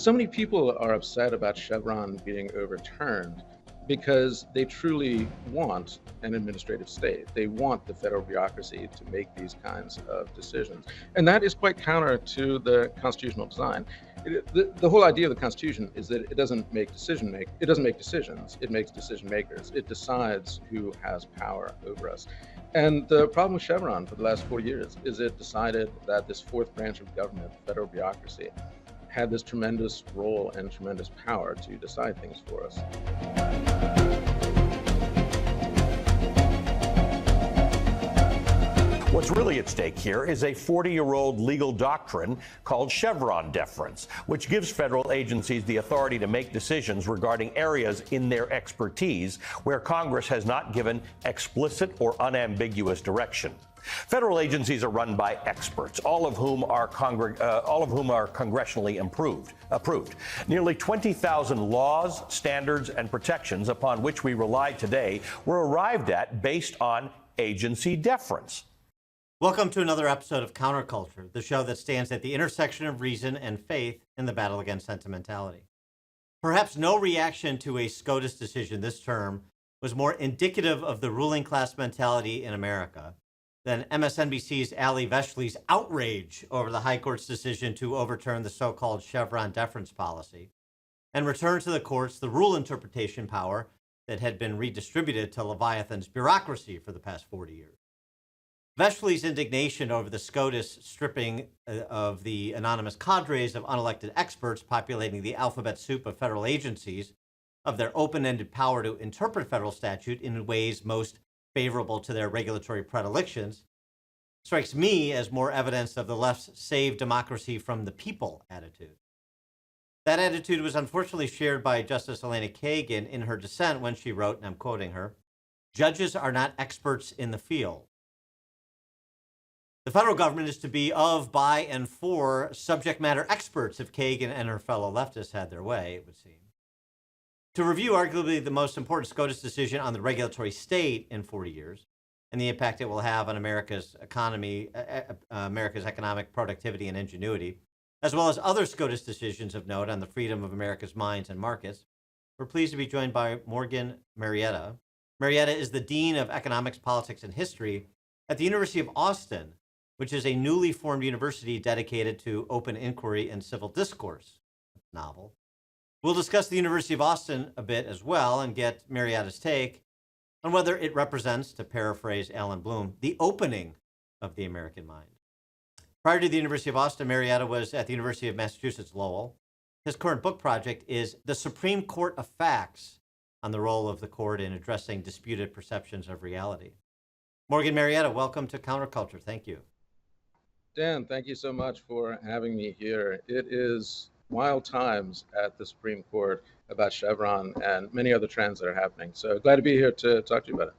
So many people are upset about Chevron being overturned because they truly want an administrative state. They want the federal bureaucracy to make these kinds of decisions. And that is quite counter to the constitutional design. The whole idea of the Constitution is that it doesn't make decisions, it makes decision makers. It decides who has power over us. And the problem with Chevron for the last 4 years is it decided that this fourth branch of government, federal bureaucracy, had this tremendous role and tremendous power to decide things for us. What's really at stake here is a 40-year-old legal doctrine called Chevron deference, which gives federal agencies the authority to make decisions regarding areas in their expertise where Congress has not given explicit or unambiguous direction. Federal agencies are run by experts, all of whom are congressionally approved. Nearly 20,000 laws, standards, and protections upon which we rely today were arrived at based on agency deference. Welcome to another episode of Counterculture, the show that stands at the intersection of reason and faith in the battle against sentimentality. Perhaps no reaction to a SCOTUS decision this term was more indicative of the ruling class mentality in America than MSNBC's Ali Veshley's outrage over the High Court's decision to overturn the so-called Chevron deference policy and return to the courts the rule interpretation power that had been redistributed to Leviathan's bureaucracy for the past 40 years. Veshley's indignation over the SCOTUS stripping of the anonymous cadres of unelected experts populating the alphabet soup of federal agencies of their open-ended power to interpret federal statute in ways most favorable to their regulatory predilections strikes me as more evidence of the left's save democracy from the people attitude. That attitude was unfortunately shared by Justice Elena Kagan in her dissent when she wrote, and I'm quoting her, "Judges are not experts in the field. The federal government is to be of, by, and for subject matter experts," if Kagan and her fellow leftists had their way, it would seem. To review arguably the most important SCOTUS decision on the regulatory state in 40 years and the impact it will have on America's economy, America's economic productivity and ingenuity, as well as other SCOTUS decisions of note on the freedom of America's minds and markets, we're pleased to be joined by Morgan Marietta. Marietta is the Dean of Economics, Politics, and History at the University of Austin, which is a newly formed university dedicated to open inquiry and civil discourse. Novel. We'll discuss the University of Austin a bit as well and get Marietta's take on whether it represents, to paraphrase Alan Bloom, the opening of the American mind. Prior to the University of Austin, Marietta was at the University of Massachusetts Lowell. His current book project is The Supreme Court of Facts on the role of the court in addressing disputed perceptions of reality. Morgan Marietta, welcome to Counterculture. Thank you. Dan, thank you so much for having me here. It is wild times at the Supreme Court about Chevron and many other trends that are happening. So glad to be here to talk to you about it.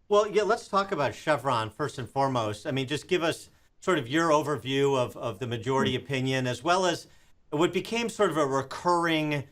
Well, yeah, let's talk about Chevron first and foremost. I mean, just give us sort of your overview of the majority opinion, as well as what became sort of a recurring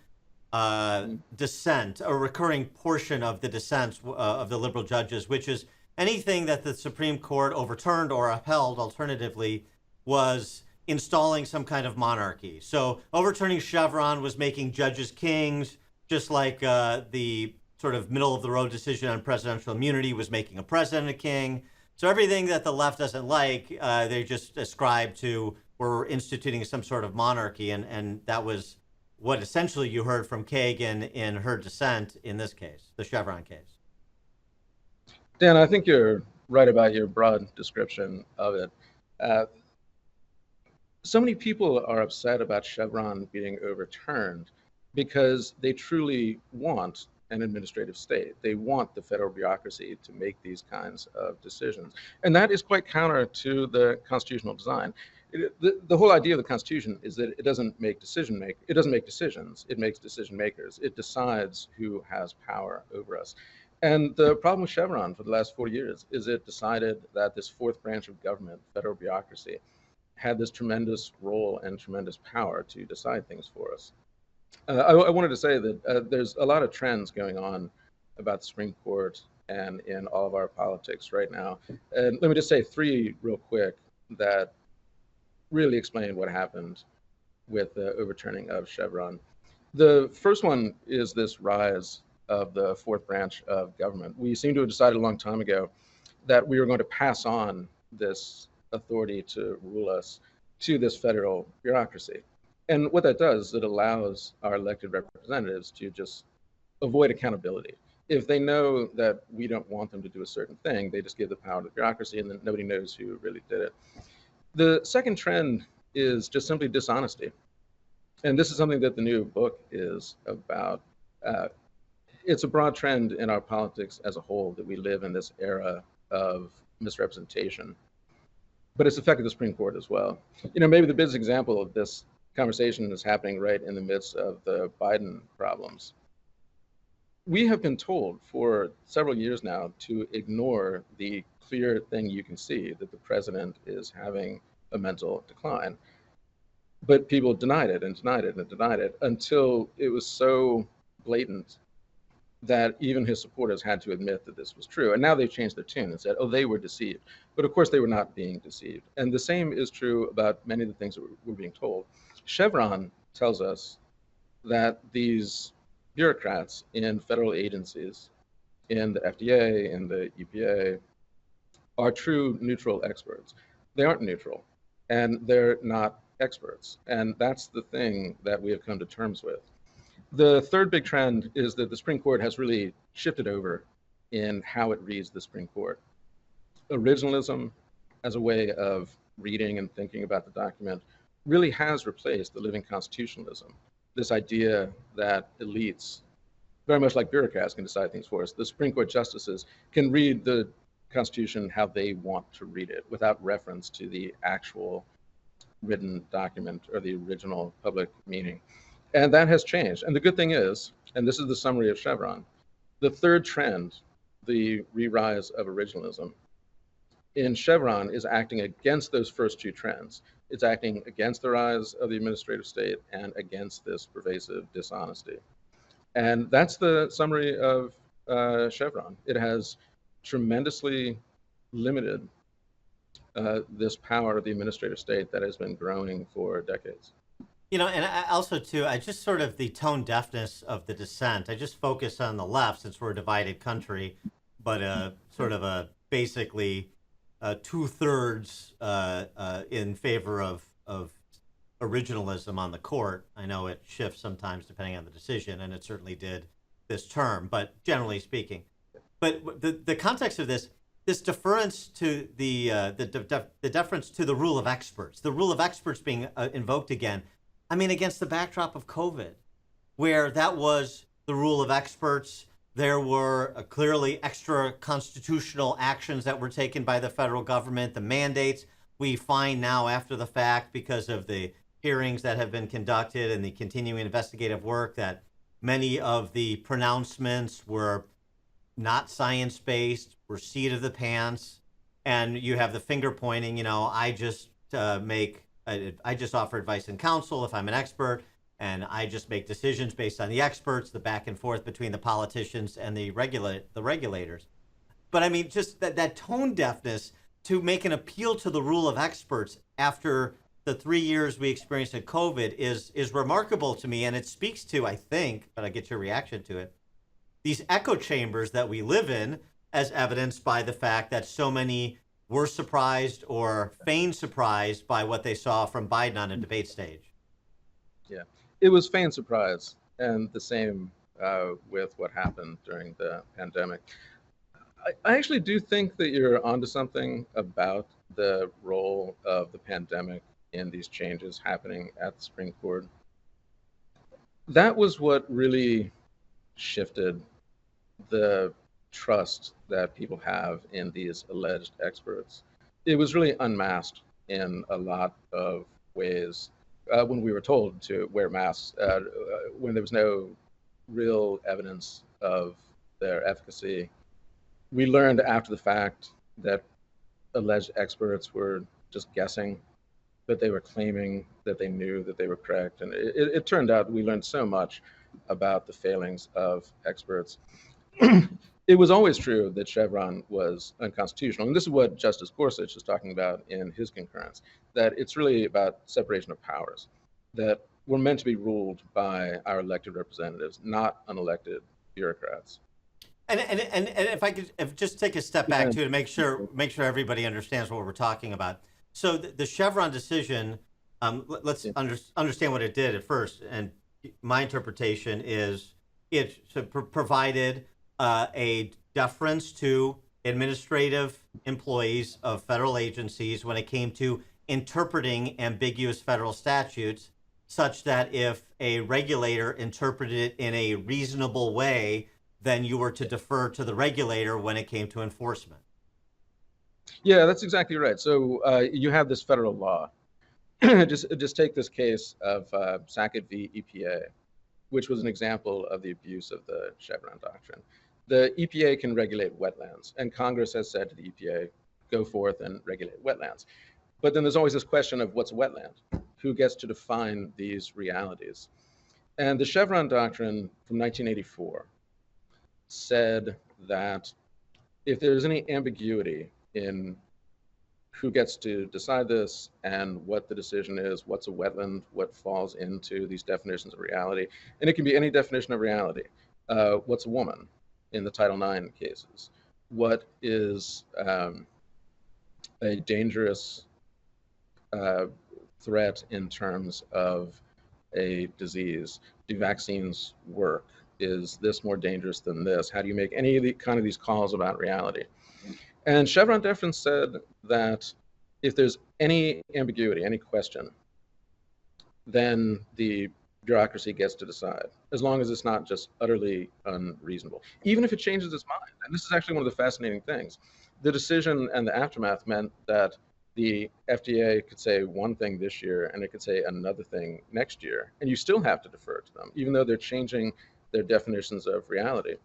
dissent, a recurring portion of the dissents of the liberal judges, which is anything that the Supreme Court overturned or upheld alternatively was installing some kind of monarchy. So overturning Chevron was making judges kings, just like the sort of middle of the road decision on presidential immunity was making a president a king. So everything that the left doesn't like, they just ascribe to, we're instituting some sort of monarchy. And that was what essentially you heard from Kagan in her dissent in this case, the Chevron case. Dan, I think you're right about your broad description of it. So many people are upset about Chevron being overturned because they truly want an administrative state. They want the federal bureaucracy to make these kinds of decisions. And that is quite counter to the constitutional design. The whole idea of the Constitution is that it doesn't make decisions, it makes decision makers. It decides who has power over us. And the problem with Chevron for the last 40 years is it decided that this fourth branch of government, federal bureaucracy, had this tremendous role and tremendous power to decide things for us. I wanted to say that there's a lot of trends going on about the Supreme Court and in all of our politics right now. And let me just say three real quick that really explain what happened with the overturning of Chevron. The first one is this rise of the fourth branch of government. We seem to have decided a long time ago that we were going to pass on this authority to rule us to this federal bureaucracy. And what that does, it allows our elected representatives to just avoid accountability. If they know that we don't want them to do a certain thing, they just give the power to the bureaucracy and then nobody knows who really did it. The second trend is just simply dishonesty. And this is something that the new book is about. It's a broad trend in our politics as a whole that we live in this era of misrepresentation, but it's affected the Supreme Court as well. You know, maybe the biggest example of this conversation is happening right in the midst of the Biden problems. We have been told for several years now to ignore the clear thing you can see, that the president is having a mental decline. But people denied it and denied it and denied it until it was so blatant that even his supporters had to admit that this was true. And now they've changed their tune and said, oh, they were deceived. But of course, they were not being deceived. And the same is true about many of the things that we're being told. Chevron tells us that these bureaucrats in federal agencies, in the FDA, in the EPA, are true neutral experts. They aren't neutral, and they're not experts. And that's the thing that we have come to terms with. The third big trend is that the Supreme Court has really shifted over in how it reads the Supreme Court. Originalism as a way of reading and thinking about the document really has replaced the living constitutionalism. This idea that elites, very much like bureaucrats, can decide things for us. The Supreme Court justices can read the Constitution how they want to read it without reference to the actual written document or the original public meaning. And that has changed. And the good thing is, and this is the summary of Chevron, the third trend, the re-rise of originalism, in Chevron is acting against those first two trends. It's acting against the rise of the administrative state and against this pervasive dishonesty. And that's the summary of Chevron. It has tremendously limited this power of the administrative state that has been growing for decades. You know, and I also, too, I just sort of the tone deafness of the dissent. I just focus on the left since we're a divided country, but sort of a basically 2/3 in favor of originalism on the court. I know it shifts sometimes depending on the decision, and it certainly did this term, but generally speaking. But the context of this deference to the deference to the rule of experts, the rule of experts being invoked again. I mean, against the backdrop of COVID, where that was the rule of experts. There were clearly extra constitutional actions that were taken by the federal government, the mandates. We find now after the fact, because of the hearings that have been conducted and the continuing investigative work, that many of the pronouncements were not science-based, were seat of the pants. And you have the finger pointing, you know, I just offer advice and counsel if I'm an expert, and I just make decisions based on the experts, the back and forth between the politicians and the regulators. But I mean, just that tone deafness to make an appeal to the rule of experts after the 3 years we experienced at COVID is remarkable to me. And it speaks to, I think, but I get your reaction to it, these echo chambers that we live in, as evidenced by the fact that so many were surprised or feigned surprised by what they saw from Biden on a debate stage. Yeah, it was feigned surprise, and the same with what happened during the pandemic. I actually do think that you're onto something about the role of the pandemic in these changes happening at the Supreme Court. That was what really shifted the trust that people have in these alleged experts. It was really unmasked in a lot of ways when we were told to wear masks, when there was no real evidence of their efficacy. We learned after the fact that alleged experts were just guessing, that they were claiming that they knew that they were correct. And it turned out we learned so much about the failings of experts. It was always true that Chevron was unconstitutional. And this is what Justice Gorsuch is talking about in his concurrence, that it's really about separation of powers. that were meant to be ruled by our elected representatives, not unelected bureaucrats. And if I could just take a step back too to make sure everybody understands what we're talking about. So the Chevron decision, let's understand what it did at first. And my interpretation is it provided a deference to administrative employees of federal agencies when it came to interpreting ambiguous federal statutes, such that if a regulator interpreted it in a reasonable way, then you were to defer to the regulator when it came to enforcement. Yeah, that's exactly right. So you have this federal law. just take this case of Sackett v. EPA, which was an example of the abuse of the Chevron doctrine. The EPA can regulate wetlands, and Congress has said to the EPA, go forth and regulate wetlands. But then there's always this question of what's a wetland? Who gets to define these realities? And the Chevron doctrine from 1984 said that if there's any ambiguity in who gets to decide this and what the decision is, what's a wetland, what falls into these definitions of reality, and it can be any definition of reality. What's a woman in the Title IX cases? What is a dangerous threat in terms of a disease? Do vaccines work? Is this more dangerous than this? How do you make any of the kind of these calls about reality? And Chevron deference said that if there's any ambiguity, any question, then the bureaucracy gets to decide, as long as it's not just utterly unreasonable, even if it changes its mind. And this is actually one of the fascinating things. The decision and the aftermath meant that the FDA could say one thing this year and it could say another thing next year, and you still have to defer to them, even though they're changing their definitions of reality.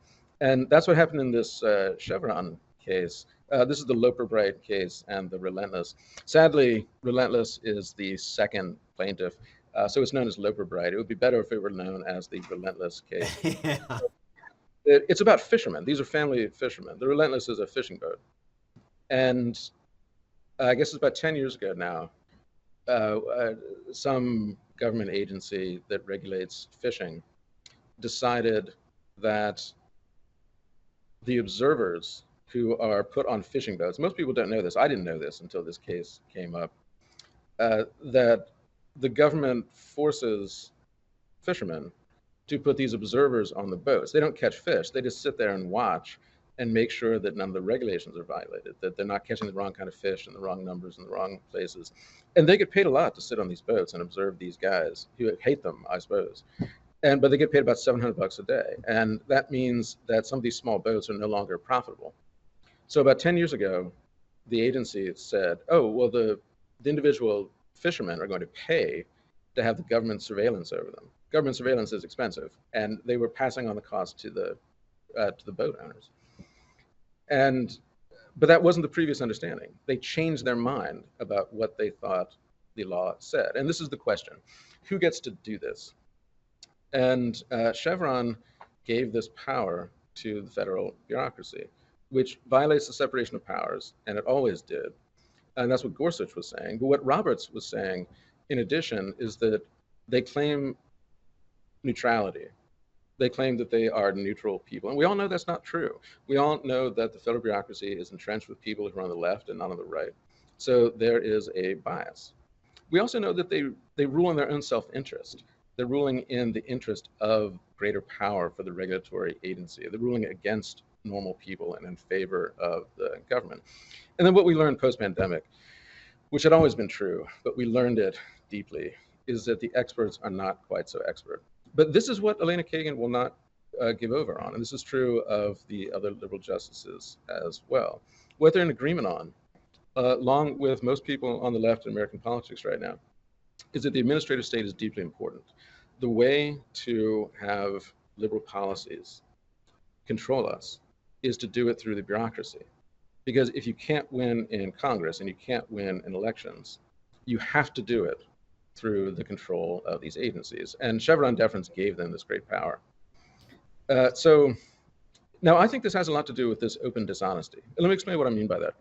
And that's what happened in this Chevron case. This is the Loper Bright case and the Relentless. Sadly, Relentless is the second plaintiff, so it's known as Loper Bright. It would be better if it were known as the Relentless case. Yeah. It's about fishermen. These are family fishermen. The Relentless is a fishing boat. And I guess it's about 10 years ago now, some government agency that regulates fishing decided that the observers who are put on fishing boats, most people don't know this, I didn't know this until this case came up, that the government forces fishermen to put these observers on the boats. They don't catch fish, they just sit there and watch and make sure that none of the regulations are violated, that they're not catching the wrong kind of fish and the wrong numbers in the wrong places. And they get paid a lot to sit on these boats and observe these guys who hate them, I suppose. But they get paid about $700 a day. And that means that some of these small boats are no longer profitable. So about 10 years ago, the agency said, oh, well, the individual fishermen are going to pay to have the government surveillance over them. Government surveillance is expensive, and they were passing on the cost to the boat owners. But that wasn't the previous understanding. They changed their mind about what they thought the law said. And this is the question: who gets to do this? And Chevron gave this power to the federal bureaucracy, which violates the separation of powers, and it always did. And that's what Gorsuch was saying. But what Roberts was saying, in addition, is that they claim neutrality. They claim that they are neutral people. And we all know that's not true. We all know that the federal bureaucracy is entrenched with people who are on the left and not on the right. So there is a bias. We also know that they rule in their own self-interest. They're ruling in the interest of greater power for the regulatory agency. They're ruling against normal people and in favor of the government. And then what we learned post-pandemic, which had always been true, but we learned it deeply, is that the experts are not quite so expert. But this is what Elena Kagan will not give over on. And this is true of the other liberal justices as well. What they're in agreement on, along with most people on the left in American politics right now, is that the administrative state is deeply important. The way to have liberal policies control us is to do it through the bureaucracy. Because if you can't win in Congress and you can't win in elections, you have to do it through the control of these agencies. And Chevron deference gave them this great power. So now I think this has a lot to do with this open dishonesty. And let me explain what I mean by that.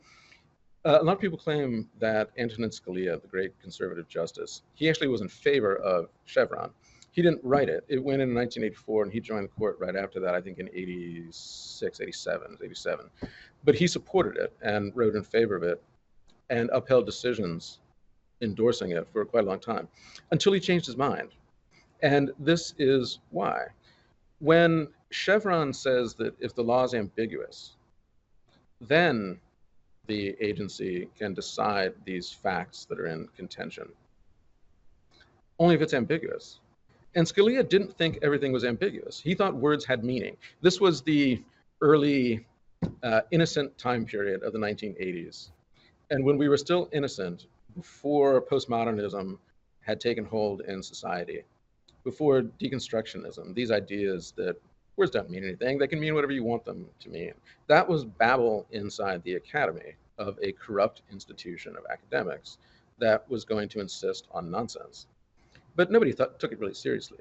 A lot of people claim that Antonin Scalia, the great conservative justice, he actually was in favor of Chevron. He didn't write it. It went in 1984, and he joined the court right after that, I think in 86, 87, 87. But he supported it and wrote in favor of it and upheld decisions endorsing it for quite a long time until he changed his mind. And this is why. When Chevron says that if the law is ambiguous, then the agency can decide these facts that are in contention, only if it's ambiguous. And Scalia didn't think everything was ambiguous. He thought words had meaning. This was the early innocent time period of the 1980s. And when we were still innocent, before postmodernism had taken hold in society, before deconstructionism, these ideas that words don't mean anything, they can mean whatever you want them to mean. That was babble inside the academy of a corrupt institution of academics that was going to insist on nonsense. But nobody took it really seriously.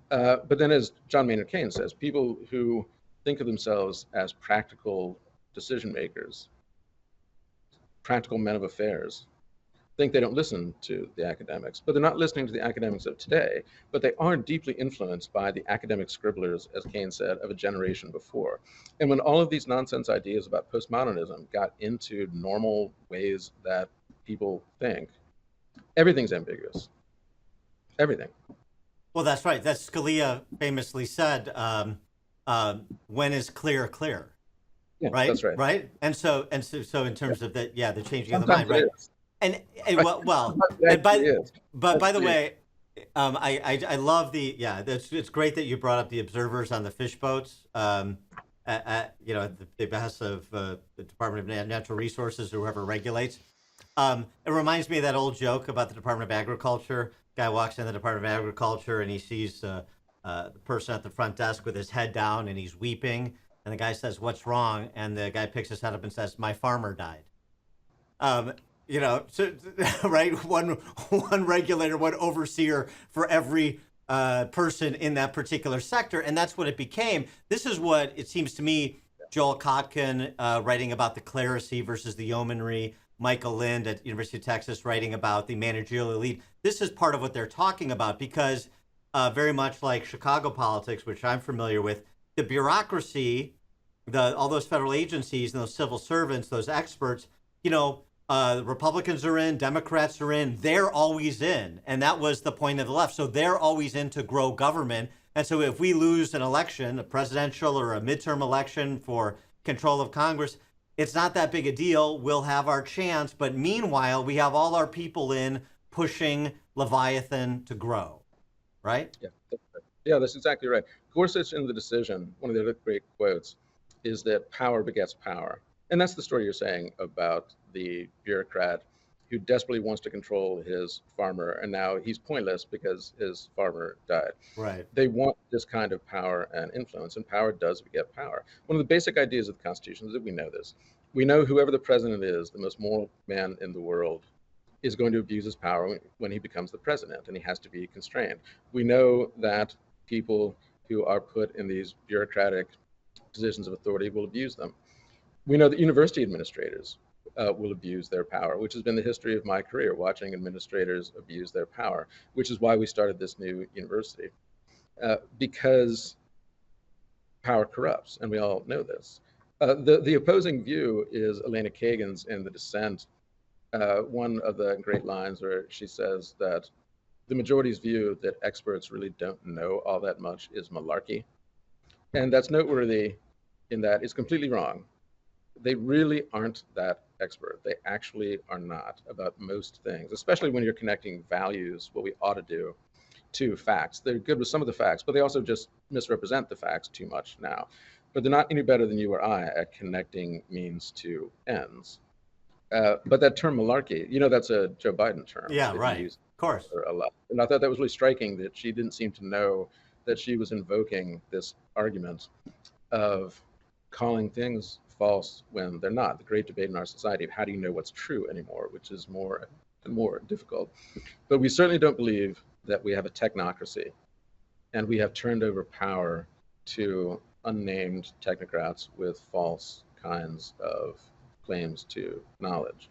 But then, as John Maynard Keynes says, people who think of themselves as practical decision makers, practical men of affairs, think they don't listen to the academics, but they're not listening to the academics of today, but they are deeply influenced by the academic scribblers, as Keynes said, of a generation before. And when all of these nonsense ideas about postmodernism got into normal ways that people think, everything's ambiguous. Everything. Well, that's right. That Scalia famously said, when is clear clear? Yeah, right? That's right. Right? And so in terms of the changing of the mind, right? And well, and by the way, I love it's great that you brought up the observers on the fish boats. At the behest of the Department of Natural Resources or whoever regulates. It reminds me of that old joke about the Department of Agriculture. Guy walks in the Department of Agriculture and he sees the person at the front desk with his head down and he's weeping. And the guy says, "What's wrong?" And the guy picks his head up and says, "My farmer died." So, right? One regulator, one overseer for every person in that particular sector. And that's what it became. This is what it seems to me, Joel Kotkin writing about the clerisy versus the yeomanry, Michael Lind at University of Texas writing about the managerial elite. This is part of what they're talking about because very much like Chicago politics, which I'm familiar with, the bureaucracy, all those federal agencies and those civil servants, those experts, Republicans are in, Democrats are in, they're always in. And that was the point of the left. So they're always in to grow government. And so if we lose an election, a presidential or a midterm election for control of Congress, it's not that big a deal. We'll have our chance. But meanwhile, we have all our people in pushing Leviathan to grow. Right? Yeah, that's exactly right. Gorsuch in the decision, one of the other great quotes, is that power begets power. And that's the story you're saying about the bureaucrat who desperately wants to control his farmer, and now he's pointless because his farmer died. Right. They want this kind of power and influence, and power does beget power. One of the basic ideas of the Constitution is that we know this. We know whoever the president is, the most moral man in the world, is going to abuse his power when he becomes the president, and he has to be constrained. We know that people who are put in these bureaucratic positions of authority will abuse them. We know that university administrators will abuse their power, which has been the history of my career, watching administrators abuse their power, which is why we started this new university, because power corrupts, and we all know this. The opposing view is Elena Kagan's in The Dissent, one of the great lines where she says that the majority's view that experts really don't know all that much is malarkey. And that's noteworthy in that it's completely wrong. They really aren't that expert. They actually are not about most things, especially when you're connecting values, what we ought to do, to facts. They're good with some of the facts, but they also just misrepresent the facts too much now. But they're not any better than you or I at connecting means to ends. But that term malarkey, that's a Joe Biden term. Yeah, right. Of course. A lot. And I thought that was really striking that she didn't seem to know that she was invoking this argument of calling things false when they're not. The great debate in our society of how do you know what's true anymore, which is more and more difficult. But we certainly don't believe that we have a technocracy and we have turned over power to unnamed technocrats with false kinds of claims to knowledge.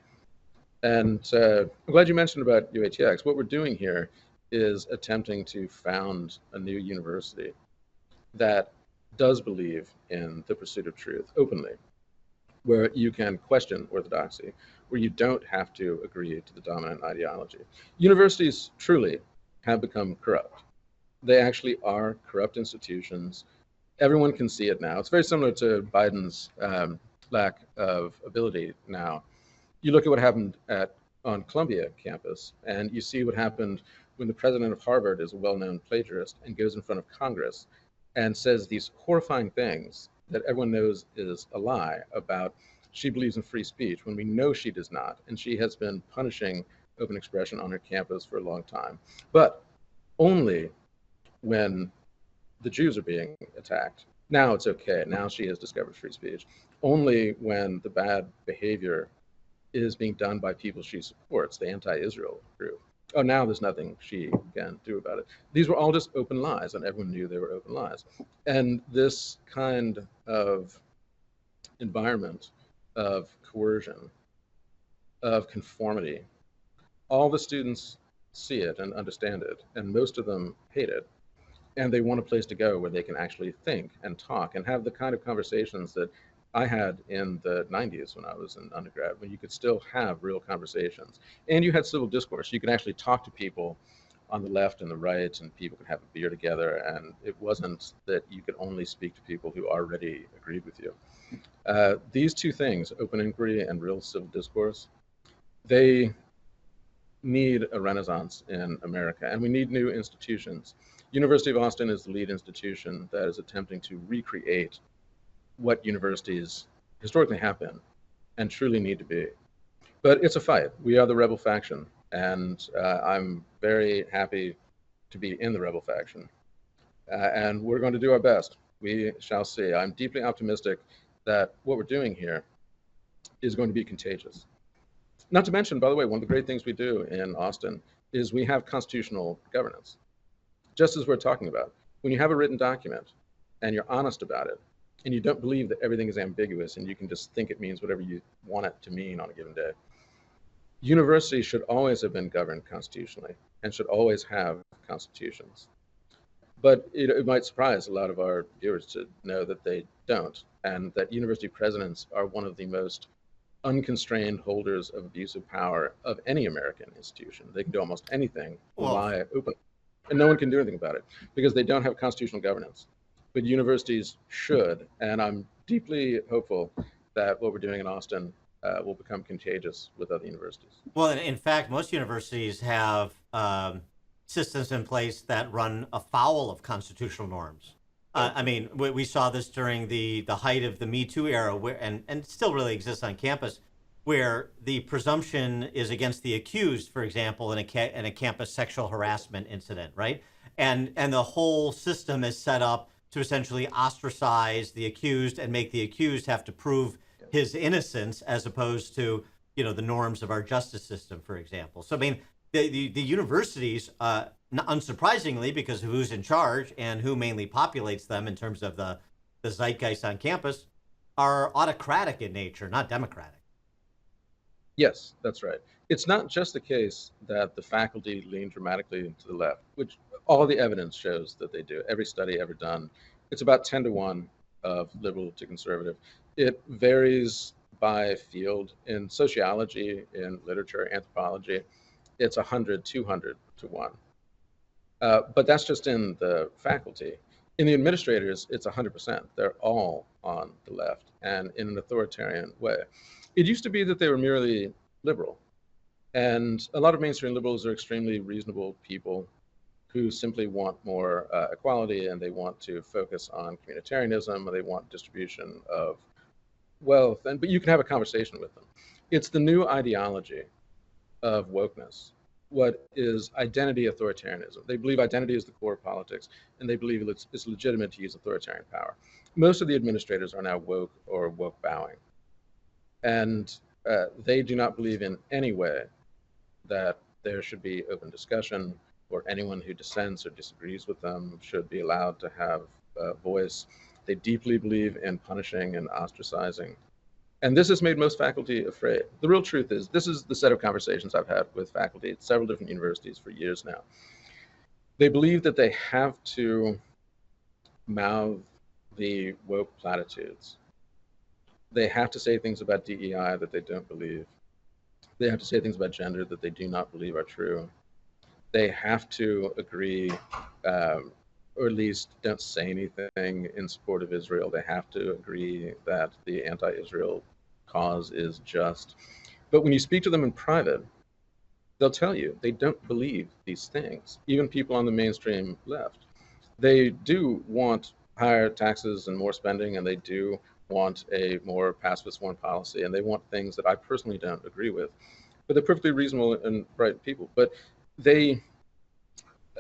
And I'm glad you mentioned about UATX. What we're doing here is attempting to found a new university that does believe in the pursuit of truth openly, where you can question orthodoxy, where you don't have to agree to the dominant ideology. Universities truly have become corrupt. They actually are corrupt institutions. Everyone can see it now. It's very similar to Biden's lack of ability now. You look at what happened on Columbia campus, and you see what happened when the president of Harvard is a well-known plagiarist and goes in front of Congress and says these horrifying things that everyone knows is a lie about she believes in free speech when we know she does not, and she has been punishing open expression on her campus for a long time. But only when the Jews are being attacked. Now it's okay. Now she has discovered free speech. Only when the bad behavior is being done by people she supports, the anti-Israel group. Oh, now there's nothing she can do about it. These were all just open lies, and everyone knew they were open lies. And this kind of environment of coercion, of conformity, all the students see it and understand it, and most of them hate it. And they want a place to go where they can actually think and talk and have the kind of conversations that I had in the 90s when I was in undergrad, when you could still have real conversations. And you had civil discourse. You could actually talk to people on the left and the right, and people could have a beer together. And it wasn't that you could only speak to people who already agreed with you. These two things, open inquiry and real civil discourse, they need a renaissance in America, and we need new institutions. University of Austin is the lead institution that is attempting to recreate what universities historically have been and truly need to be. But it's a fight. We are the rebel faction, and I'm very happy to be in the rebel faction. And we're going to do our best. We shall see. I'm deeply optimistic that what we're doing here is going to be contagious. Not to mention, by the way, one of the great things we do in Austin is we have constitutional governance. Just as we're talking about, when you have a written document and you're honest about it, and you don't believe that everything is ambiguous and you can just think it means whatever you want it to mean on a given day, universities should always have been governed constitutionally and should always have constitutions. But it might surprise a lot of our viewers to know that they don't, and that university presidents are one of the most unconstrained holders of abusive power of any American institution. They can do almost anything, lie open, and no one can do anything about it because they don't have constitutional governance. But universities should, and I'm deeply hopeful that what we're doing in Austin will become contagious with other universities. Well, in fact, most universities have systems in place that run afoul of constitutional norms. I mean, we saw this during the height of the Me Too era, where, and it still really exists on campus, where the presumption is against the accused, for example, in a campus sexual harassment incident, right? And the whole system is set up to essentially ostracize the accused and make the accused have to prove his innocence, as opposed to, the norms of our justice system, for example. So, I mean, the universities, unsurprisingly, because of who's in charge and who mainly populates them in terms of the zeitgeist on campus, are autocratic in nature, not democratic. Yes, that's right. It's not just the case that the faculty lean dramatically to the left, which all the evidence shows that they do. Every study ever done, it's about 10-1 of liberal to conservative. It varies by field. In sociology, in literature, anthropology, it's 100, 200 to 1. But that's just in the faculty. In the administrators, it's 100%. They're all on the left and in an authoritarian way. It used to be that they were merely liberal. And a lot of mainstream liberals are extremely reasonable people who simply want more equality, and they want to focus on communitarianism, or they want distribution of wealth. But you can have a conversation with them. It's the new ideology of wokeness. What is identity authoritarianism? They believe identity is the core of politics, and they believe it's legitimate to use authoritarian power. Most of the administrators are now woke or woke bowing. And they do not believe in any way that there should be open discussion, or anyone who dissents or disagrees with them should be allowed to have a voice. They deeply believe in punishing and ostracizing And this has made most faculty afraid. The real truth is, this is the set of conversations I've had with faculty at several different universities for years now. They believe that they have to mouth the woke platitudes. They have to say things about DEI that they don't believe. They have to say things about gender that they do not believe are true. They have to agree, or at least don't say anything in support of Israel. They have to agree that the anti-Israel cause is just. But when you speak to them in private, they'll tell you they don't believe these things. Even people on the mainstream left. They do want higher taxes and more spending, and they do want a more pacifist foreign policy, and they want things that I personally don't agree with. But they're perfectly reasonable and bright people. But they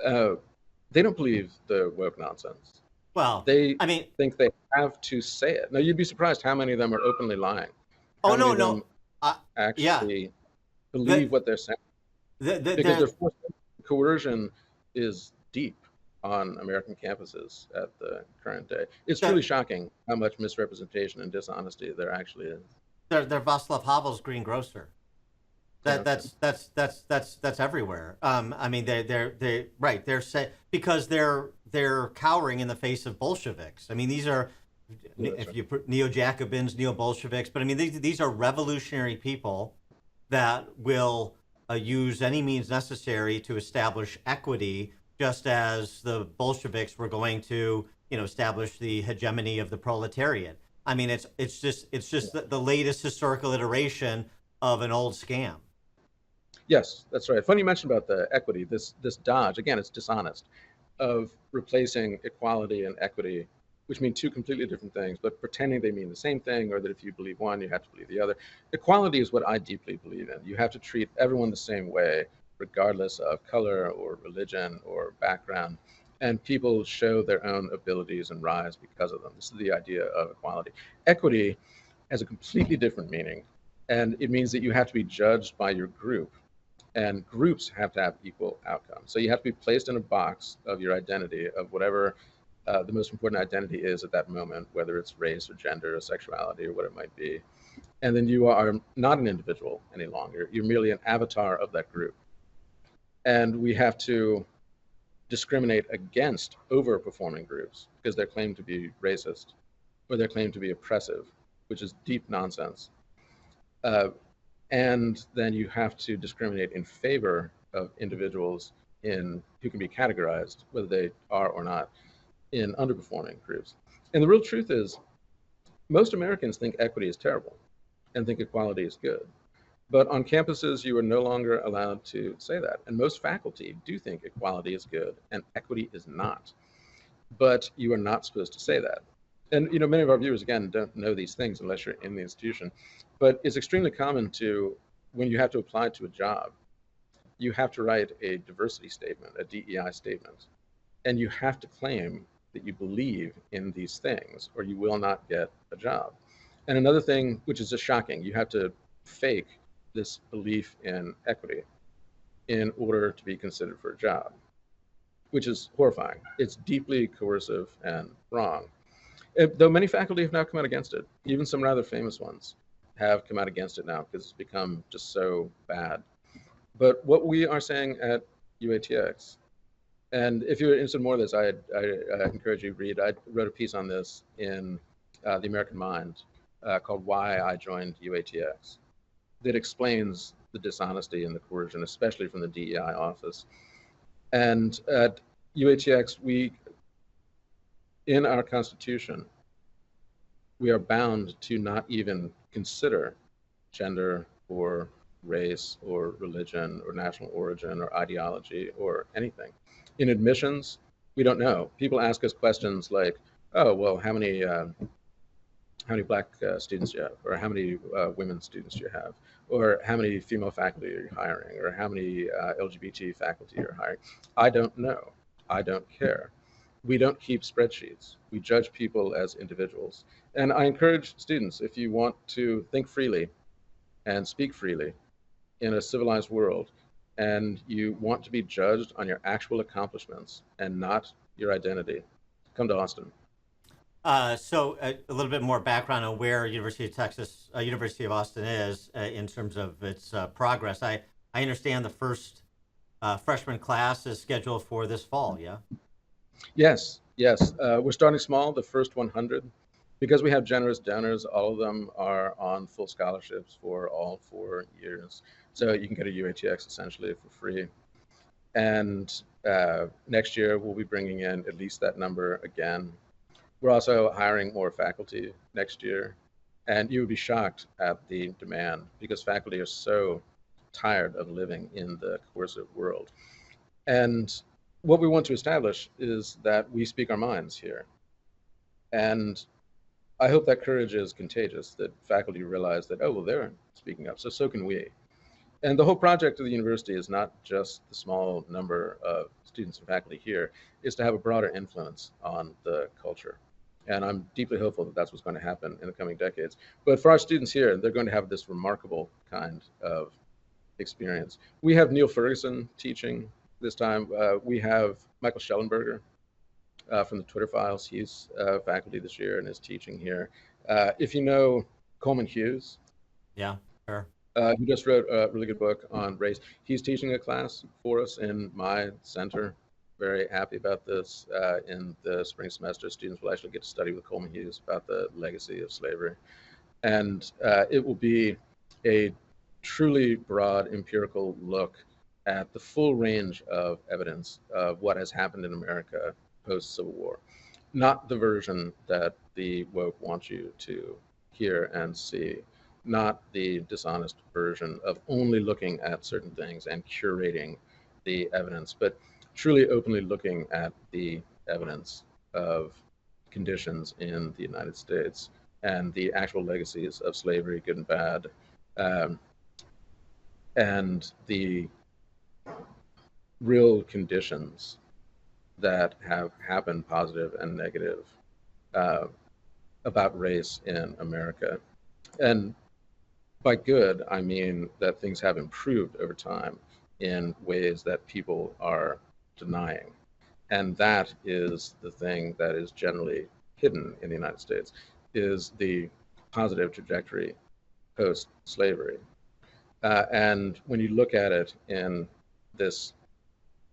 don't believe the woke nonsense. Well, They I mean, think they have to say it. Now, you'd be surprised how many of them are openly lying. oh, How many no, of them no. Yeah. actually believe what they're saying. Because their forced coercion is deep on American campuses at the current day. It's truly shocking how much misrepresentation and dishonesty there actually is. They're Václav Havel's greengrocer. That's everywhere. I mean, they're right. Because they're cowering in the face of Bolsheviks. I mean, these are, if you put neo-Jacobins, neo-Bolsheviks, but I mean, these are revolutionary people that will use any means necessary to establish equity, just as the Bolsheviks were going to, establish the hegemony of the proletariat. I mean, it's just the latest historical iteration of an old scam. Yes, that's right. Funny you mentioned about the equity. This dodge, again, it's dishonest, of replacing equality and equity, which mean two completely different things, but pretending they mean the same thing, or that if you believe one, you have to believe the other. Equality is what I deeply believe in. You have to treat everyone the same way, regardless of color or religion or background. And people show their own abilities and rise because of them. This is the idea of equality. Equity has a completely different meaning, and it means that you have to be judged by your group. And groups have to have equal outcomes. So you have to be placed in a box of your identity, of whatever the most important identity is at that moment, whether it's race or gender or sexuality or what it might be. And then you are not an individual any longer. You're merely an avatar of that group. And we have to discriminate against overperforming groups because they're claimed to be racist or they're claimed to be oppressive, which is deep nonsense. And then you have to discriminate in favor of individuals who can be categorized, whether they are or not, in underperforming groups. And the real truth is, most Americans think equity is terrible and think equality is good. But on campuses, you are no longer allowed to say that. And most faculty do think equality is good and equity is not. But you are not supposed to say that. And many of our viewers, again, don't know these things unless you're in the institution. But it's extremely common when you have to apply to a job, you have to write a diversity statement, a DEI statement. And you have to claim that you believe in these things or you will not get a job. And another thing, which is just shocking, you have to fake this belief in equity in order to be considered for a job, which is horrifying. It's deeply coercive and wrong. Though many faculty have now come out against it, even some rather famous ones have come out against it now because it's become just so bad. But what we are saying at UATX, and if you're interested in more of this, I encourage you to read. I wrote a piece on this in The American Mind called Why I Joined UATX that explains the dishonesty and the coercion, especially from the DEI office. And at UATX, in our Constitution, we are bound to not even consider gender or race or religion or national origin or ideology or anything. In admissions, we don't know. People ask us questions like, oh, well, how many black students do you have? Or how many women students do you have? Or how many female faculty are you hiring? Or how many LGBT faculty are you hiring? I don't know. I don't care. We don't keep spreadsheets. We judge people as individuals. And I encourage students, if you want to think freely and speak freely in a civilized world, and you want to be judged on your actual accomplishments and not your identity, come to Austin. So a little bit more background on where University of Texas, University of Austin is in terms of its progress. I understand the first freshman class is scheduled for this fall, yeah? Yes, yes. We're starting small, the first 100. Because we have generous donors, all of them are on full scholarships for all 4 years. So you can go to UATX essentially for free. And next year, we'll be bringing in at least that number again. We're also hiring more faculty next year. And you would be shocked at the demand because faculty are so tired of living in the coercive world. And what we want to establish is that we speak our minds here. And I hope that courage is contagious, that faculty realize that, oh, well, they're speaking up, so can we. And the whole project of the university is not just the small number of students and faculty here, is to have a broader influence on the culture. And I'm deeply hopeful that that's what's going to happen in the coming decades. But for our students here, they're going to have this remarkable kind of experience. We have Neil Ferguson teaching this time. We have Michael Schellenberger from the Twitter Files. He's faculty this year and is teaching here. If you know Coleman Hughes. Yeah, sure. He just wrote a really good book on race. He's teaching a class for us in my center. Very happy about this. In the spring semester, students will actually get to study with Coleman Hughes about the legacy of slavery. And it will be a truly broad empirical look at the full range of evidence of what has happened in America post-Civil War. Not the version that the woke wants you to hear and see, not the dishonest version of only looking at certain things and curating the evidence, but truly openly looking at the evidence of conditions in the United States and the actual legacies of slavery, good and bad, and the real conditions that have happened, positive and negative, about race in America. And by good, I mean that things have improved over time in ways that people are denying. And that is the thing that is generally hidden in the United States, is the positive trajectory post-slavery. And when you look at it in this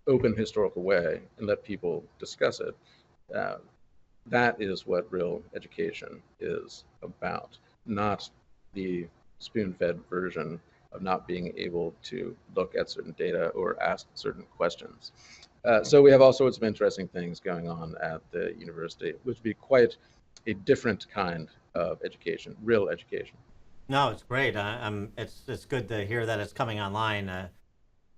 open historical way and let people discuss it, that is what real education is about, not the spoon-fed version of not being able to look at certain data or ask certain questions. So we have all sorts of interesting things going on at the university, which would be quite a different kind of education, real education. No, it's great. It's good to hear that it's coming online.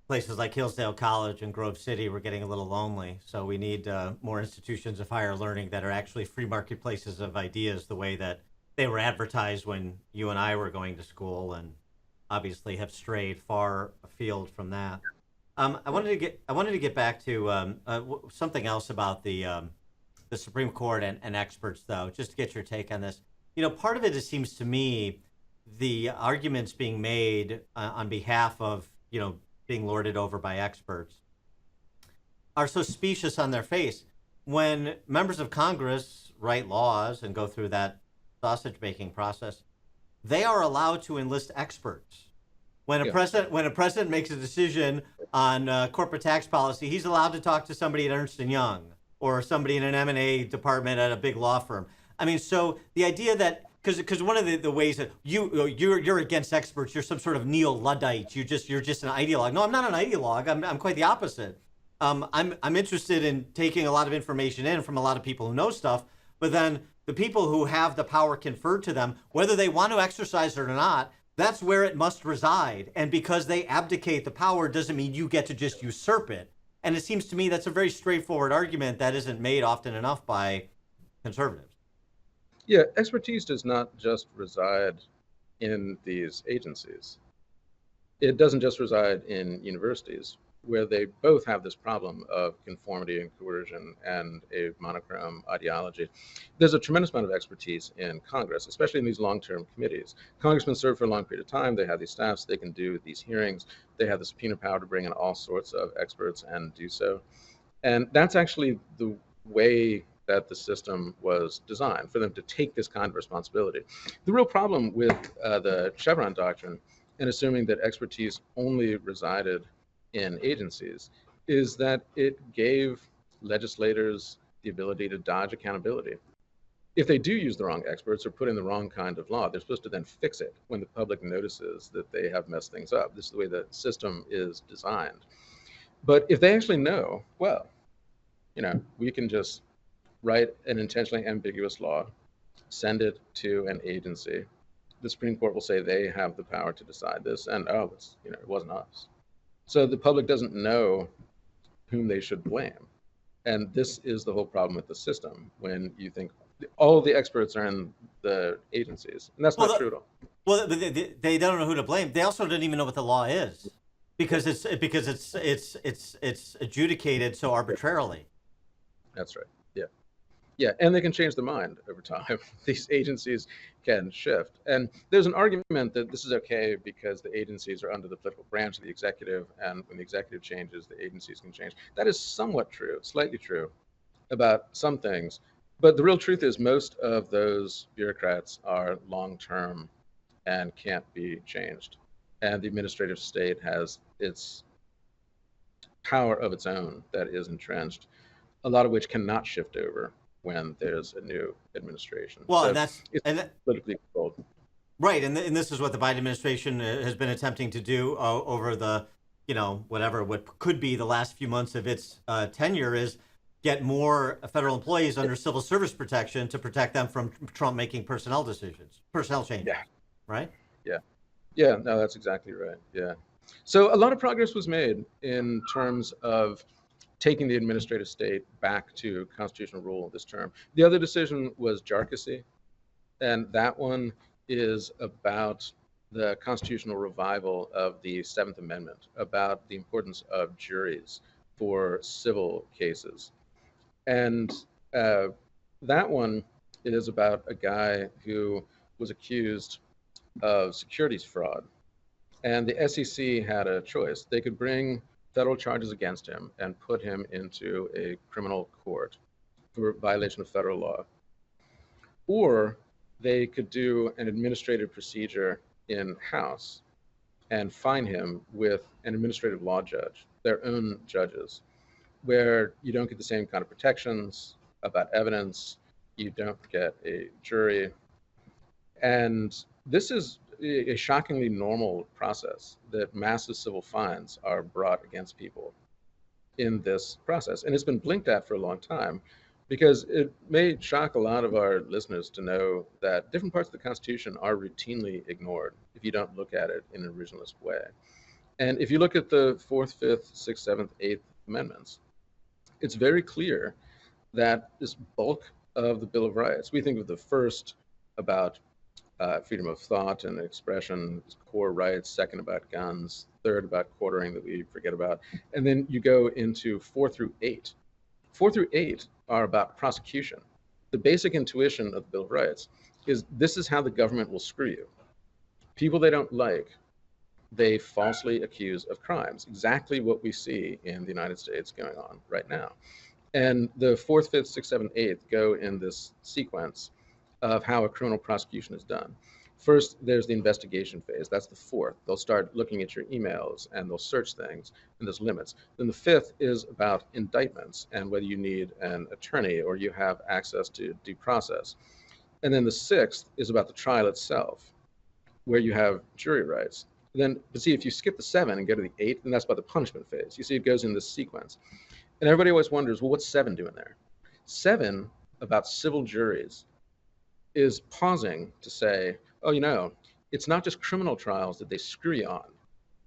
Places like Hillsdale College and Grove City were getting a little lonely, so we need more institutions of higher learning that are actually free marketplaces of ideas, the way that they were advertised when you and I were going to school, and obviously have strayed far afield from that. I wanted to get back to something else about the Supreme Court and experts, though, just to get your take on this. You know, part of it seems to me the arguments being made on behalf of, you know, being lorded over by experts are so specious on their face. When members of Congress write laws and go through that sausage making process, they are allowed to enlist experts. When a president makes a decision on corporate tax policy, he's allowed to talk to somebody at Ernst & Young or somebody in an M&A department at a big law firm. I mean, so the idea that because one of the ways that you're against experts, you're some sort of neo-Luddite. You're just an ideologue. No, I'm not an ideologue. I'm quite the opposite. I'm interested in taking a lot of information in from a lot of people who know stuff, but then the people who have the power conferred to them, whether they want to exercise it or not, that's where it must reside. And because they abdicate the power doesn't mean you get to just usurp it. And it seems to me that's a very straightforward argument that isn't made often enough by conservatives. Yeah, expertise does not just reside in these agencies. It doesn't just reside in universities, where they both have this problem of conformity and coercion and a monochrome ideology. There's a tremendous amount of expertise in Congress, especially in these long-term committees. Congressmen serve for a long period of time. They have these staffs. They can do these hearings. They have the subpoena power to bring in all sorts of experts and do so. And that's actually the way that the system was designed, for them to take this kind of responsibility. The real problem with the Chevron doctrine and assuming that expertise only resided in agencies is that it gave legislators the ability to dodge accountability. If they do use the wrong experts or put in the wrong kind of law, they're supposed to then fix it when the public notices that they have messed things up. This is the way the system is designed. But if they actually know, well, we can just write an intentionally ambiguous law, send it to an agency. The Supreme Court will say they have the power to decide this, and it wasn't us. So the public doesn't know whom they should blame. And this is the whole problem with the system when you think all of the experts are in the agencies, and that's not true at all. Well, they don't know who to blame. They also don't even know what the law is because it's adjudicated so arbitrarily. That's right. Yeah, and they can change their mind over time. These agencies can shift. And there's an argument that this is okay because the agencies are under the political branch of the executive, and when the executive changes, the agencies can change. That is somewhat true, slightly true, about some things. But the real truth is most of those bureaucrats are long-term and can't be changed. And the administrative state has its power of its own that is entrenched, a lot of which cannot shift over when there's a new administration. Well, so it's politically controlled. Right, and this is what the Biden administration has been attempting to do over the, what could be the last few months of its tenure, is get more federal employees under civil service protection to protect them from Trump making personnel changes. Yeah. Right? Yeah, no, that's exactly right. Yeah. So a lot of progress was made in terms of taking the administrative state back to constitutional rule this term. The other decision was jarcossy, and that one is about the constitutional revival of the Seventh Amendment, about the importance of juries for civil cases. And that one is about a guy who was accused of securities fraud. And the SEC had a choice. They could bring federal charges against him and put him into a criminal court for violation of federal law. Or they could do an administrative procedure in-house and fine him with an administrative law judge, their own judges, where you don't get the same kind of protections about evidence, you don't get a jury. And this is a shockingly normal process, that massive civil fines are brought against people in this process. And it's been blinked at for a long time, because it may shock a lot of our listeners to know that different parts of the Constitution are routinely ignored if you don't look at it in an originalist way. And if you look at the 4th, 5th, 6th, 7th, 8th Amendments, it's very clear that this bulk of the Bill of Rights, we think of the first about freedom of thought and expression, core rights, second about guns, third about quartering that we forget about, and then you go into 4 through 8. 4 through 8 are about prosecution. The basic intuition of the Bill of Rights is this is how the government will screw you. People they don't like, they falsely accuse of crimes, exactly what we see in the United States going on right now. And the 4th, 5th, 6th, 7th, 8th go in this sequence of how a criminal prosecution is done. First, there's the investigation phase. That's the 4th. They'll start looking at your emails and they'll search things, and there's limits. Then the 5th is about indictments and whether you need an attorney or you have access to due process. And then the 6th is about the trial itself, where you have jury rights. But see, if you skip the 7 and go to the 8th, then that's about the punishment phase. You see, it goes in this sequence. And everybody always wonders, well, what's 7 doing there? 7, about civil juries, is pausing to say, oh, it's not just criminal trials that they screw you on.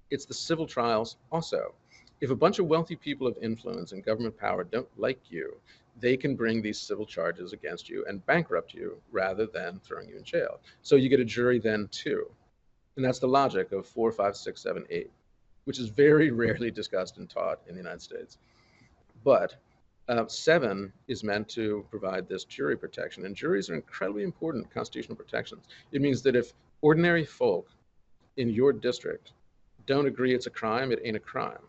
It's the civil trials also. If a bunch of wealthy people of influence and government power don't like you, they can bring these civil charges against you and bankrupt you rather than throwing you in jail. So you get a jury then too. And that's the logic of 4, 5, 6, 7, 8, which is very rarely discussed and taught in the United States. But 7 is meant to provide this jury protection, and juries are incredibly important constitutional protections. It means that if ordinary folk in your district don't agree it's a crime, it ain't a crime.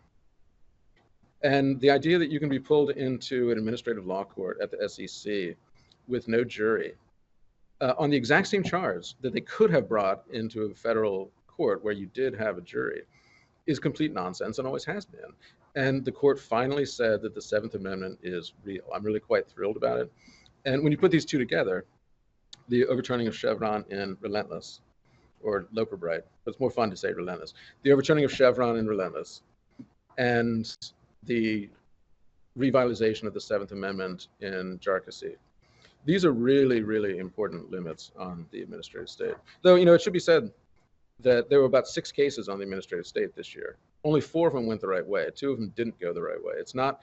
And the idea that you can be pulled into an administrative law court at the SEC with no jury on the exact same charge that they could have brought into a federal court where you did have a jury is complete nonsense and always has been. And the court finally said that the Seventh Amendment is real. I'm really quite thrilled about it. And when you put these two together, the overturning of Chevron in Relentless, or Loper Bright, but it's more fun to say Relentless, the overturning of Chevron in Relentless, and the revitalization of the Seventh Amendment in Jarkissi. These are really, really important limits on the administrative state. Though, it should be said that there were about 6 cases on the administrative state this year. Only 4 of them went the right way. 2 of them didn't go the right way. It's not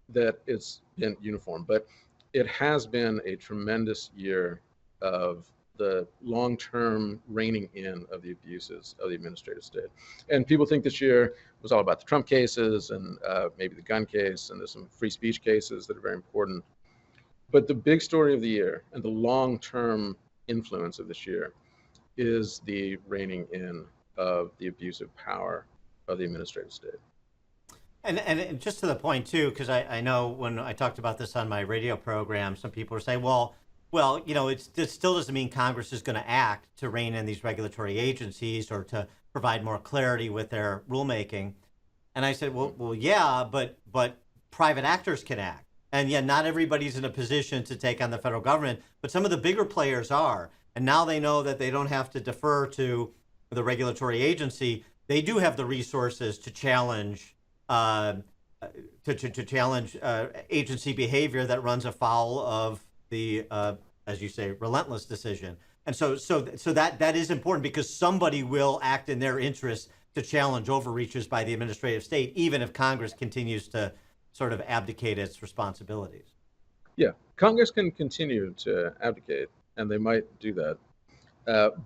that it's been uniform, but it has been a tremendous year of the long-term reining in of the abuses of the administrative state. And people think this year was all about the Trump cases and maybe the gun case, and there's some free speech cases that are very important. But the big story of the year and the long-term influence of this year is the reining in of the abusive power of the administrative state. And just to the point, too, because I know when I talked about this on my radio program, some people were saying, well, it still doesn't mean Congress is going to act to rein in these regulatory agencies or to provide more clarity with their rulemaking. And I said, well, yeah, but private actors can act. And yeah, not everybody's in a position to take on the federal government, but some of the bigger players are. And now they know that they don't have to defer to the regulatory agency. They do have the resources to challenge agency behavior that runs afoul of the, as you say, relentless decision. And so that is important, because somebody will act in their interest to challenge overreaches by the administrative state, even if Congress continues to sort of abdicate its responsibilities. Yeah, Congress can continue to abdicate, and they might do that.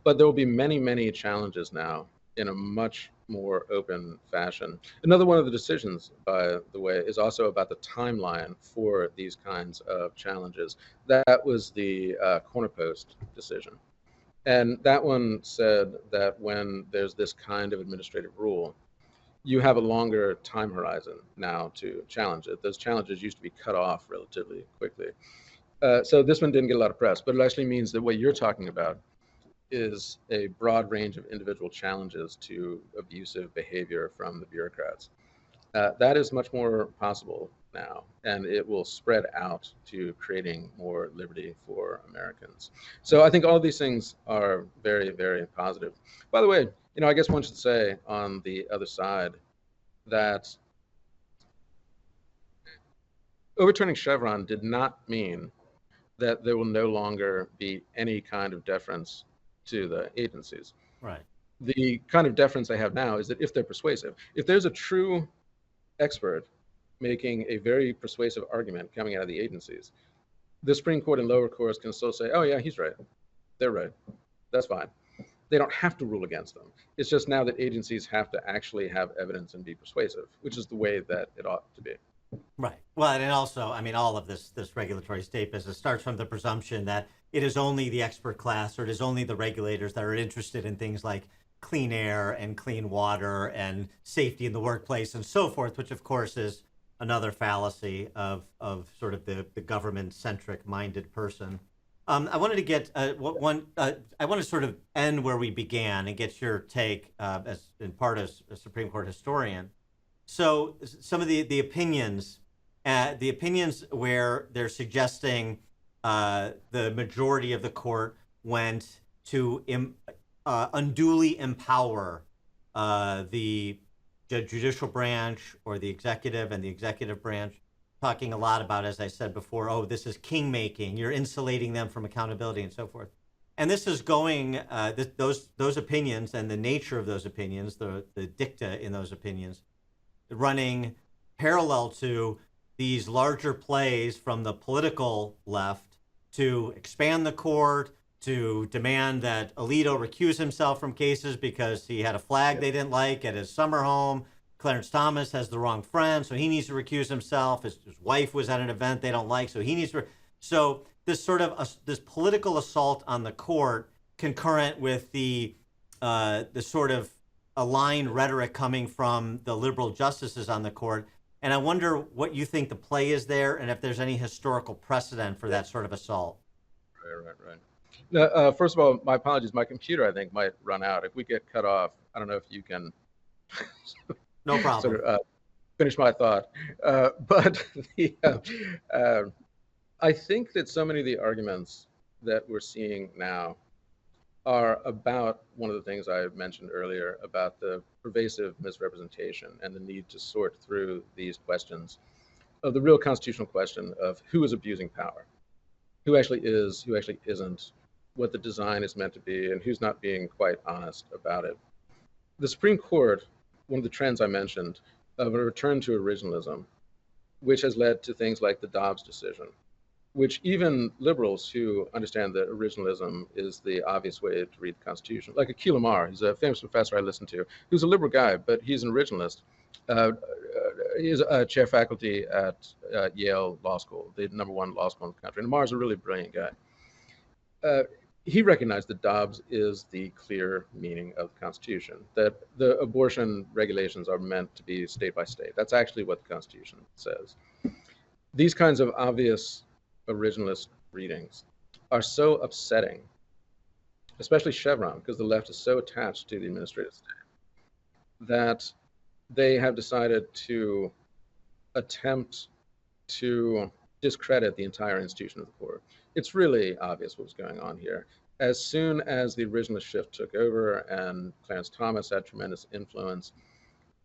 But there will be many, many challenges now in a much more open fashion. Another one of the decisions, by the way, is also about the timeline for these kinds of challenges. That was the Corner Post decision. And that one said that when there's this kind of administrative rule, you have a longer time horizon now to challenge it. Those challenges used to be cut off relatively quickly. So this one didn't get a lot of press, but it actually means that what you're talking about is a broad range of individual challenges to abusive behavior from the bureaucrats. That is much more possible now, and it will spread out to creating more liberty for Americans. So I think all of these things are very, very positive. By the way, I guess one should say on the other side that overturning Chevron did not mean that there will no longer be any kind of deference to the agencies. Right. The kind of deference they have now is that if they're persuasive, if there's a true expert making a very persuasive argument coming out of the agencies, the Supreme Court and lower courts can still say, oh yeah, he's right, they're right, that's fine. They don't have to rule against them. It's just now that agencies have to actually have evidence and be persuasive, which is the way that it ought to be. Right. Well, and also, all of this regulatory state business starts from the presumption that it is only the expert class, or it is only the regulators that are interested in things like clean air and clean water and safety in the workplace and so forth, which of course is another fallacy of sort of the government-centric minded person. I wanted to get I want to sort of end where we began and get your take as in part as a Supreme Court historian. So some of the opinions where they're suggesting the majority of the court went to unduly empower the judicial branch or the executive and the executive branch, talking a lot about, as I said before, oh, this is king-making, you're insulating them from accountability and so forth. And this is going, those opinions and the nature of those opinions, the dicta in those opinions, running parallel to these larger plays from the political left to expand the court, to demand that Alito recuse himself from cases because he had a flag they didn't like at his summer home. Clarence Thomas has the wrong friend, so he needs to recuse himself. His wife was at an event they don't like, so he needs to. So this sort of this political assault on the court, concurrent with the sort of aligned rhetoric coming from the liberal justices on the court, And I wonder what you think the play is there, and if there's any historical precedent for that sort of assault. Right. Now, first of all, my apologies. My computer, I think, might run out. If we get cut off, I don't know if you can No problem. sort of finish my thought. But I think that so many of the arguments that we're seeing now are about one of the things I mentioned earlier about the pervasive misrepresentation and the need to sort through these questions of the real constitutional question of who is abusing power, who actually is, who actually isn't, what the design is meant to be, and who's not being quite honest about it. The Supreme Court, one of the trends I mentioned, of a return to originalism, which has led to things like the Dobbs decision, which even liberals who understand that originalism is the obvious way to read the Constitution, like Akhil Amar, he's a famous professor I listen to, who's a liberal guy, but he's an originalist. He's a chair faculty at Yale Law School, the #1 law school in the country. And Amar's a really brilliant guy. He recognized that Dobbs is the clear meaning of the Constitution, that the abortion regulations are meant to be state by state. That's actually what the Constitution says. These kinds of obvious originalist readings are so upsetting, especially Chevron, because the left is so attached to the administrative state, that they have decided to attempt to discredit the entire institution of the court. It's really obvious what's going on here. As soon as the originalist shift took over and Clarence Thomas had tremendous influence,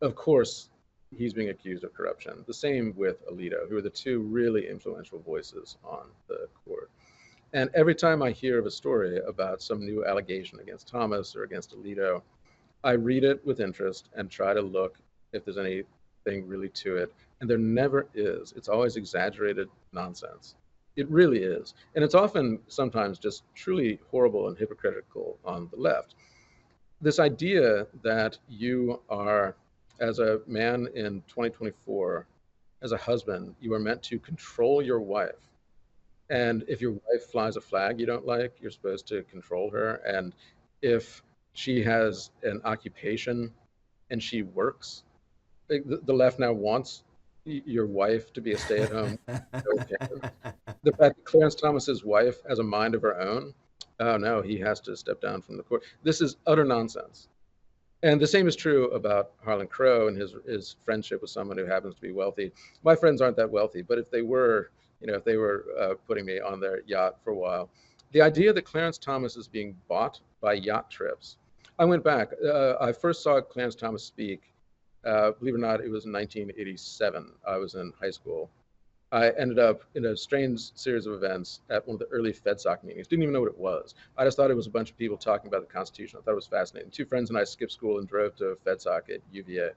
of course, he's being accused of corruption. The same with Alito, who are the two really influential voices on the court. And every time I hear of a story about some new allegation against Thomas or against Alito, I read it with interest and try to look if there's anything really to it. And there never is. It's always exaggerated nonsense. It really is. And it's often sometimes just truly horrible and hypocritical on the left. This idea that you are, as a man in 2024, as a husband, you are meant to control your wife. And if your wife flies a flag you don't like, you're supposed to control her. And if she has an occupation and she works, the left now wants your wife to be a stay-at-home. The fact that Clarence Thomas's wife has a mind of her own, oh no, he has to step down from the court. This is utter nonsense. And the same is true about Harlan Crow and his friendship with someone who happens to be wealthy. My friends aren't that wealthy, but if they were, if they were putting me on their yacht for a while, the idea that Clarence Thomas is being bought by yacht trips. I went back. I first saw Clarence Thomas speak. Believe it or not, it was in 1987. I was in high school. I ended up in a strange series of events at one of the early FedSoc meetings. Didn't even know what it was. I just thought it was a bunch of people talking about the Constitution. I thought it was fascinating. Two friends and I skipped school and drove to FedSoc at UVA.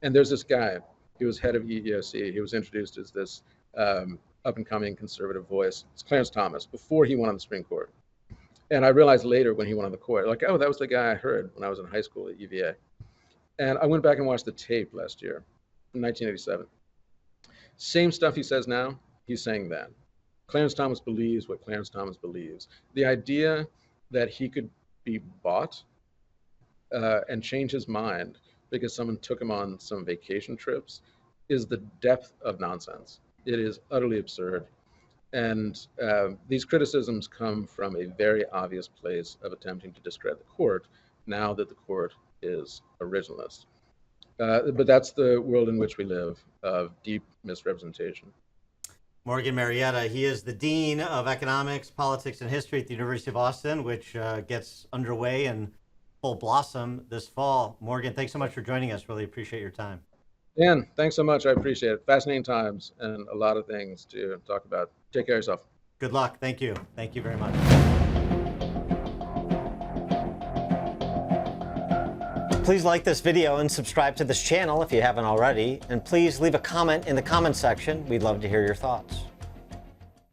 And there's this guy. He was head of EEOC. He was introduced as this up-and-coming conservative voice. It's Clarence Thomas, before he went on the Supreme Court. And I realized later when he went on the court, like, oh, that was the guy I heard when I was in high school at UVA. And I went back and watched the tape last year, in 1987. Same stuff he says now, he's saying then. Clarence Thomas believes what Clarence Thomas believes. The idea that he could be bought and change his mind because someone took him on some vacation trips is the depth of nonsense. It is utterly absurd. And these criticisms come from a very obvious place of attempting to discredit the court now that the court is originalist. But that's the world in which we live, of deep misrepresentation. Morgan Marietta, he is the Dean of Economics, Politics, and History at the University of Austin, which gets underway in full blossom this fall. Morgan, thanks so much for joining us. Really appreciate your time. Dan, thanks so much. I appreciate it. Fascinating times and a lot of things to talk about. Take care of yourself. Good luck. Thank you. Thank you very much. Please like this video and subscribe to this channel if you haven't already. And please leave a comment in the comment section. We'd love to hear your thoughts.